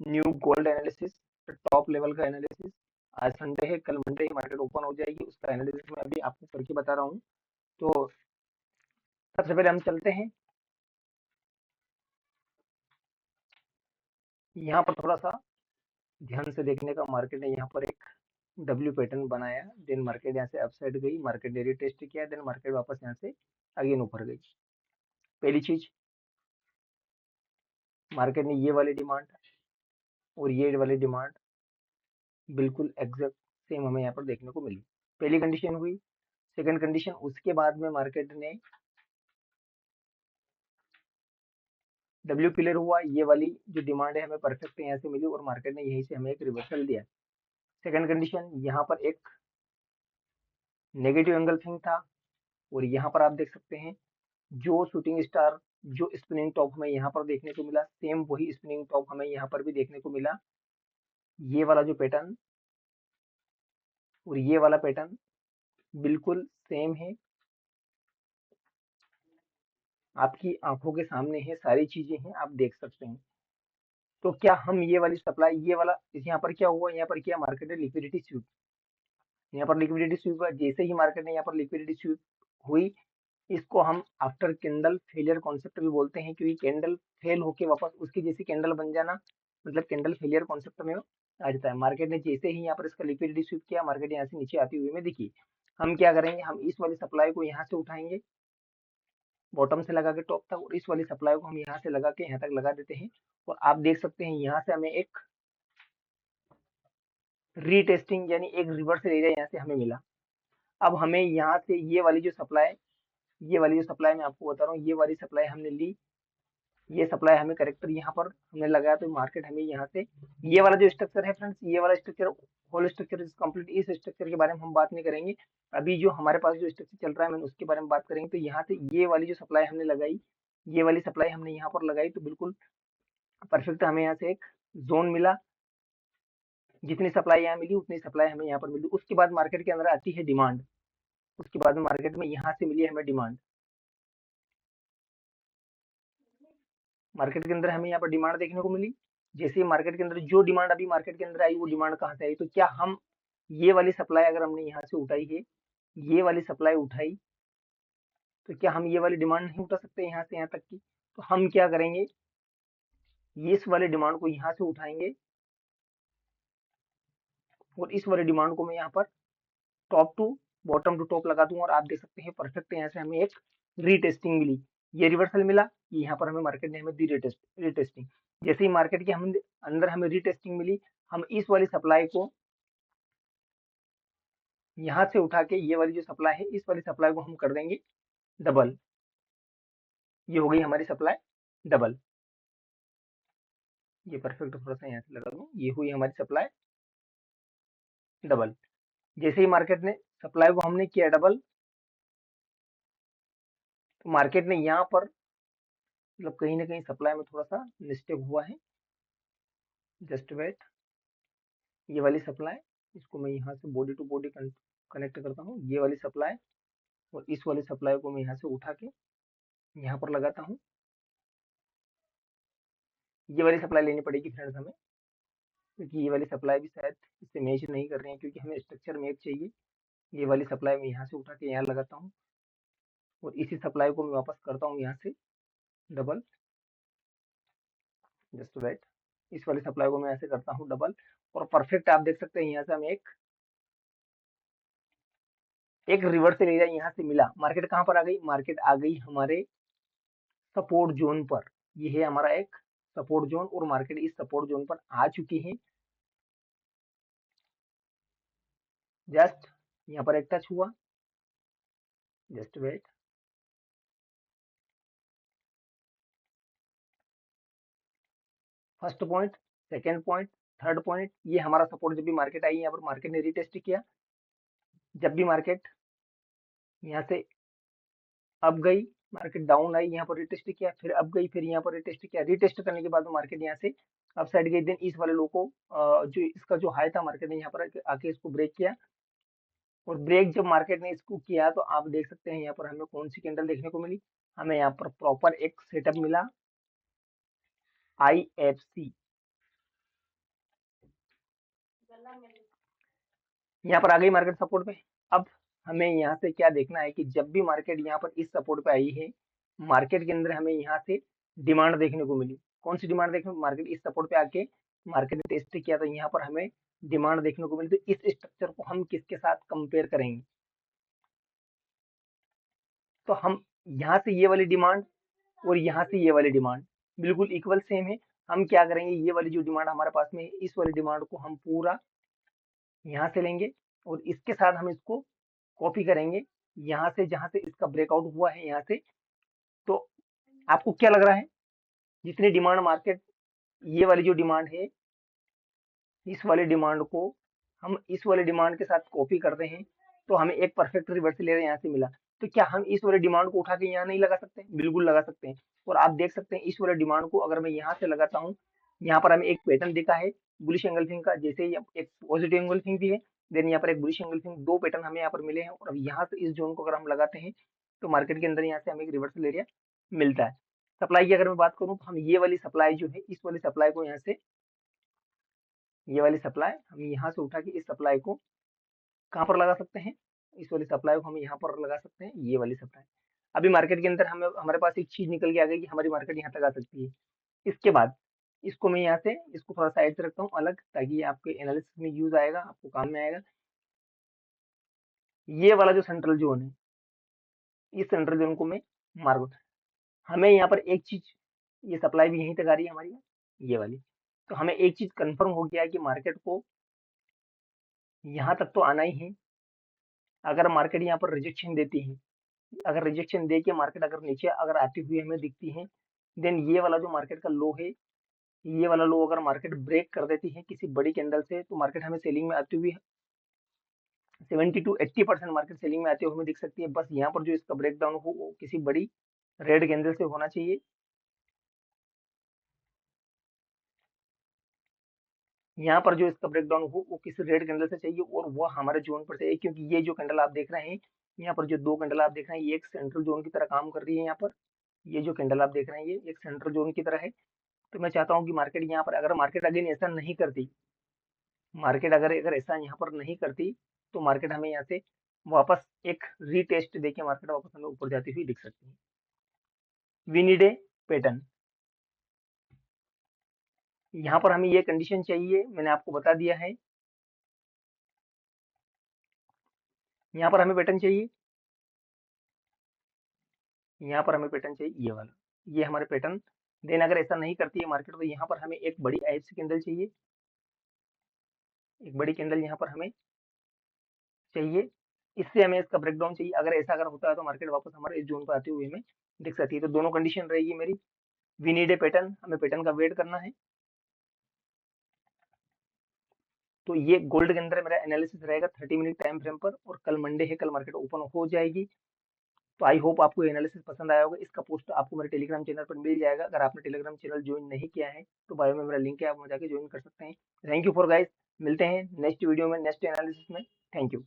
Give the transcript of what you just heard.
New gold analysis, top level का analysis. आज Sunday है, कल मंडे ही मार्केट ओपन हो जाएगी, उसका एनालिसिस मैं अभी आपको करके बता रहा हूँ। तो सबसे पहले हम चलते हैं यहाँ पर, थोड़ा सा ध्यान से देखने का। मार्केट ने यहाँ पर एक डब्ल्यू पैटर्न बनाया, देन मार्केट यहाँ से अपसाइड गई, मार्केट ने रीटेस्ट किया, देन मार्केट वापस यहाँ से अगेन ऊपर गई। पहली चीज, मार्केट ने ये वाली डिमांड और ये वाली डिमांड बिल्कुल एग्जैक्ट सेम हमें यहाँ पर देखने को मिली। पहली कंडीशन हुई। सेकंड कंडीशन, उसके बाद में मार्केट ने डब्ल्यू क्लियर हुआ, ये वाली जो डिमांड है हमें परफेक्ट यहाँ से मिली और मार्केट ने यहीं से हमें एक रिवर्सल दिया। सेकंड कंडीशन, यहाँ पर एक नेगेटिव एंगल थिंग था और यहाँ पर आप देख सकते हैं जो शूटिंग स्टार, जो स्पिनिंग टॉप हमें यहाँ पर देखने को मिला, सेम वही स्पिनिंग टॉप हमें यहाँ पर भी देखने को मिला। ये वाला जो पैटर्न और ये वाला पैटर्न बिल्कुल सेम है, आपकी आंखों के सामने है, सारी चीजें हैं, आप देख सकते हैं। तो क्या हम ये वाली सप्लाई, ये वाला यहाँ पर क्या हुआ, यहाँ पर क्या मार्केट ने लिक्विडिटी स्वीप, यहाँ पर लिक्विडिटी स्वीप हुआ। जैसे ही मार्केट ने यहाँ पर लिक्विडिटी स्वीप हुई, इसको हम आफ्टर कैंडल फेलियर कॉन्सेप्ट भी बोलते हैं, क्योंकि कैंडल फेल होके वापस उसकी जैसी कैंडल बन जाना, मतलब कैंडल फेलियर कॉन्सेप्ट में आ जाता है। मार्केट ने जैसे ही यहाँ पर इसका लिक्विडिटी स्वीप किया, मार्केट यहाँ से नीचे आती हुई में दिखी। हम क्या करेंगे, हम इस वाली सप्लाई को यहाँ से उठाएंगे, बॉटम से लगा के टॉप तक, और इस वाली सप्लाई को हम यहाँ से लगा के यहाँ तक लगा देते हैं। और आप देख सकते हैं यहाँ से हमें एक रीटेस्टिंग यानी एक रिवर्सल एरिया यहाँ से हमें मिला। अब हमें यहाँ से ये वाली जो सप्लाई, ये वाली जो सप्लाई मैं आपको बता रहा हूँ, ये वाली सप्लाई हमने ली, ये सप्लाई हमें करेक्टर यहाँ पर हमने लगाया, तो मार्केट हमें यहाँ से, ये वाला जो स्ट्रक्चर है फ्रेंड्स, ये वाला structure whole structure is complete. इस स्ट्रक्चर के बारे में हम बात नहीं करेंगे अभी, जो हमारे पास जो स्ट्रक्चर चल रहा है मैंने उसके बारे में बात करेंगे। तो यहाँ से ये वाली जो सप्लाई हमने लगाई, ये वाली सप्लाई हमने यहाँ पर लगाई, तो बिल्कुल परफेक्ट हमें यहाँ से एक जोन मिला। जितनी सप्लाई यहाँ मिली उतनी सप्लाई हमें यहाँ पर मिली। उसके बाद मार्केट के अंदर आती है डिमांड, उसके बाद में मार्केट में यहाँ से मिली हमें डिमांड, मार्केट के अंदर हमें यहाँ पर डिमांड देखने को मिली। जैसे ही मार्केट के अंदर जो डिमांड अभी मार्केट के अंदर आई, वो डिमांड कहाँ से आई, तो क्या हम ये वाली सप्लाई अगर हमने यहाँ से उठाई है, ये वाली सप्लाई उठाई, तो क्या हम ये वाली डिमांड नहीं उठा सकते यहाँ से यहाँ तक की? तो हम क्या करेंगे, ये इस वाले डिमांड को यहाँ से उठाएंगे और इस वाले डिमांड को मैं यहाँ पर top to bottom to top लगा दूंगा, और आप देख सकते हैं परफेक्ट यहाँ से हमें एक रीटेस्टिंग मिली, ये रिवर्सल मिला, यहाँ पर हमें मार्केट ने हमें दी रीटेस्टिंग। जैसे ही मार्केट के हम अंदर हमें रीटेस्टिंग मिली, हम इस वाली सप्लाई को यहाँ से उठा के, ये वाली जो सप्लाई है, इस वाली सप्लाई को हम कर देंगे डबल। ये हो गई हमारी सप्लाई डबल, ये परफेक्ट थोड़ा सा यहाँ से लगा दूं, ये हुई हमारी सप्लाई डबल। जैसे ही मार्केट ने सप्लाई को हमने किया डबल, तो मार्केट ने यहाँ पर मतलब कहीं ना कहीं सप्लाई में थोड़ा सा मिस्टेक हुआ है, जस्ट वेट। ये वाली सप्लाई, इसको मैं यहाँ से बॉडी टू बॉडी कनेक्ट करता हूँ, ये वाली सप्लाई और इस वाली सप्लाई को मैं यहाँ से उठा के यहाँ पर लगाता हूँ। ये वाली सप्लाई लेनी पड़ेगी फ्रेंड्स हमें, क्योंकि ये वाली सप्लाई भी शायद इससे मैच नहीं कर रही है, क्योंकि हमें स्ट्रक्चर मैच चाहिए। ये वाली सप्लाई मैं यहाँ से उठा के यहाँ लगाता हूँ और इसी सप्लाई को मैं वापस करता हूँ यहाँ से डबल, जस्ट वेट। इस वाली सप्लाई को मैं ऐसे करता हूँ डबल, और परफेक्ट आप देख सकते हैं यहाँ से हमें एक रिवर्सल एरिया यहाँ से मिला। मार्केट कहाँ पर आ गई, मार्केट आ गई हमारे सपोर्ट जोन पर। ये है हमारा एक सपोर्ट जोन और मार्केट इस सपोर्ट जोन पर आ चुकी है। जस्ट यहाँ पर एक टच हुआ, just wait. First point, second point, third point, ये हमारा सपोर्ट। जब भी मार्केट आई, यहाँ पर मार्केट ने रिटेस्ट किया, जब भी मार्केट यहाँ से अप गई, मार्केट डाउन आई, यहाँ पर रिटेस्ट किया, फिर अप गई, फिर यहाँ पर रिटेस्ट किया, रिटेस्ट करने के बाद मार्केट यहाँ से अप साइड गई। देन इस वाले लो को जो इसका जो हाई था, मार्केट ने यहाँ पर आके इसको ब्रेक किया, और ब्रेक जब मार्केट ने इसको किया, तो आप देख सकते हैं यहाँ पर हमें कौन सी कैंडल देखने को मिली, हमें यहाँ पर प्रॉपर एक सेटअप मिला IFC, यहाँ पर आ गई मार्केट सपोर्ट पे। अब हमें यहाँ से क्या देखना है कि जब भी मार्केट यहाँ पर इस सपोर्ट पे आई है, मार्केट के अंदर हमें यहाँ से डिमांड देखने को मिली। कौन सी डिमांड देखने को? मार्केट इस सपोर्ट पे आके मार्केट ने टेस्ट किया, तो यहाँ पर हमें डिमांड देखने को मिली। तो इस स्ट्रक्चर को हम किसके साथ कंपेयर करेंगे? तो हम यहाँ से ये वाली डिमांड और यहाँ से ये वाली डिमांड बिल्कुल इक्वल सेम है। हम क्या करेंगे, ये वाली जो डिमांड हमारे पास में है, इस वाली डिमांड को हम पूरा यहाँ से लेंगे और इसके साथ हम इसको कॉपी करेंगे यहाँ से, जहाँ से इसका ब्रेकआउट हुआ है यहाँ से। तो आपको क्या लग रहा है, जितनी डिमांड मार्केट, ये वाली जो डिमांड है, इस वाले डिमांड को हम इस वाले डिमांड के साथ कॉपी करते हैं तो हमें एक परफेक्ट रिवर्सल एरिया यहाँ से मिला। तो क्या हम इस वाले डिमांड को उठा के यहाँ नहीं लगा सकते? बिल्कुल लगा सकते हैं। और आप देख सकते हैं इस वाले डिमांड को अगर मैं यहाँ से लगाता हूँ, यहाँ पर हमें एक पैटर्न दिखा है बुलिश एंगल्फिंग का, जैसे ही एक पॉजिटिव एंगल्फिंग भी है, देन यहाँ पर एक बुलिश एंगल्फिंग, दो पैटर्न हमें यहाँ पर मिले हैं। और अब यहाँ से इस जोन को अगर हम लगाते हैं तो मार्केट के अंदर यहाँ से हमें एक रिवर्सल एरिया मिलता है। सप्लाई की अगर मैं बात करूँ तो हम ये वाली सप्लाई जो है, इस वाली सप्लाई को यहाँ से, ये वाली सप्लाई हम यहाँ से उठा के इस सप्लाई को कहाँ पर लगा सकते हैं? इस वाली सप्लाई को हम यहाँ पर लगा सकते हैं, ये वाली सप्लाई। अभी मार्केट के अंदर हमें, हमारे पास एक चीज निकल के आ गई कि हमारी मार्केट यहाँ तक आ सकती है। इसके बाद इसको मैं यहाँ से, इसको थोड़ा साइड से रखता हूँ अलग, ताकि ये आपके एनालिसिस में यूज आएगा, आपको काम में आएगा। ये वाला जो सेंट्रल जोन है, इस सेंट्रल जोन को मैं मार्क, हमें यहाँ पर एक चीज, ये सप्लाई भी यहीं तक आ रही है हमारी, ये वाली। तो हमें एक चीज कंफर्म हो गया है कि मार्केट को यहाँ तक तो आना ही है। अगर मार्केट यहाँ पर रिजेक्शन देती है, अगर रिजेक्शन दे के मार्केट अगर नीचे अगर आती हुई हमें दिखती है, देन ये वाला जो मार्केट का लो है, ये वाला लो अगर मार्केट ब्रेक कर देती है किसी बड़ी कैंडल से, तो मार्केट हमें सेलिंग में आती हुई 70 to 80% मार्केट सेलिंग में आती हुई हमें दिख सकती है। बस यहाँ पर जो इसका ब्रेकडाउन हो वो किसी बड़ी रेड कैंडल से होना चाहिए। यहाँ पर जो इसका ब्रेकडाउन हो वो किसी रेड कैंडल से चाहिए और वो हमारे जोन पर चाहिए, क्योंकि ये जो कैंडल आप देख रहे हैं, यहाँ पर जो दो कैंडल आप देख रहे हैं, ये एक सेंट्रल जोन की तरह काम कर रही है। यहाँ पर ये जो कैंडल आप देख रहे हैं, ये एक सेंट्रल जोन की तरह है। तो मैं चाहता हूँ कि मार्केट यहाँ पर, अगर मार्केट अगेन ऐसा नहीं करती, मार्केट अगर अगर ऐसा यहाँ पर नहीं करती, तो मार्केट हमें यहाँ से वापस एक रीटेस्ट देके मार्केट वापस हमें ऊपर जाती हुई दिख सकती है। We need a pattern. यहाँ पर हमें ये कंडीशन चाहिए, मैंने आपको बता दिया है। यहाँ पर हमें पैटर्न चाहिए, यहाँ पर हमें पैटर्न चाहिए ये वाला, ये हमारे पैटर्न। देन अगर ऐसा नहीं करती है मार्केट, तो यहाँ पर हमें एक बड़ी आईएफसी कैंडल चाहिए, एक बड़ी कैंडल यहाँ पर हमें चाहिए, इससे हमें इसका ब्रेकडाउन चाहिए। अगर ऐसा अगर होता है तो मार्केट वापस हमारे इस जोन पर आती हुई हमें दिख सकती है। तो दोनों कंडीशन रहेगी मेरी। वी नीड ए पैटर्न, हमें पैटर्न का वेट करना है। तो ये गोल्ड के अंदर मेरा एनालिसिस रहेगा 30 मिनट टाइम फ्रेम पर, और कल मंडे है, कल मार्केट ओपन हो जाएगी। तो आई होप आपको एनालिसिस पसंद आया होगा। इसका पोस्ट आपको मेरे टेलीग्राम चैनल पर मिल जाएगा। अगर आपने टेलीग्राम चैनल ज्वाइन नहीं किया है तो बायो में मेरा लिंक है, आप वहाँ जाके ज्वाइन कर सकते हैं। थैंक यू फॉर गाइस, मिलते हैं नेक्स्ट वीडियो में, नेक्स्ट एनालिसिस में। Thank you.